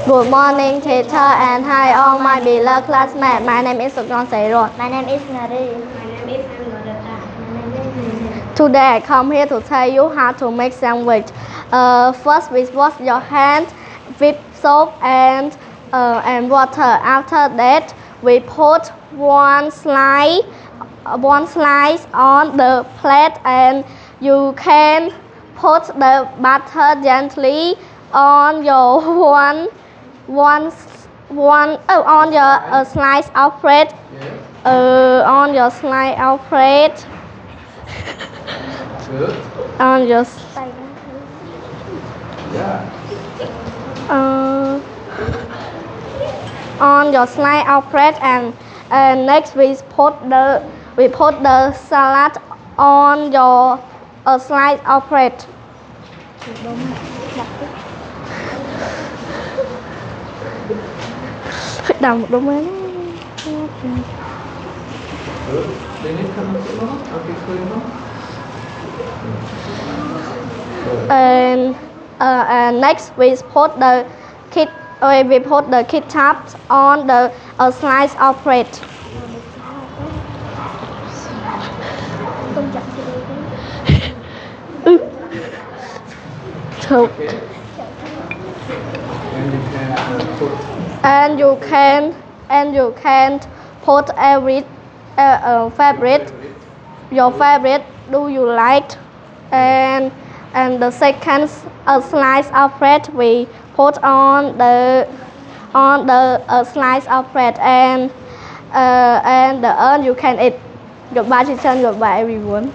Good morning, teacher, and hi, all my beloved classmates. My name is Suknon Sairot. My name is Nari. My name is Anodata. Today, I come here to tell you how to make sandwich. First, we wash your hands with soap and water. After that, we put one slice on the plate, and you can put the butter gently on your on your slice of bread. On your slice of bread. Good. On your Yeah. on your slice of bread, and next we put the salad on your slice of bread. Đọc một đúng đấy. Good. They need come up to okay, clean up. And next we put the ketchup on the slice of bread. Okay. And You can put every favorite your favorite do you like, and the second slice of bread we put on the slice of bread, and the you can eat. Goodbye, teacher. Goodbye, everyone.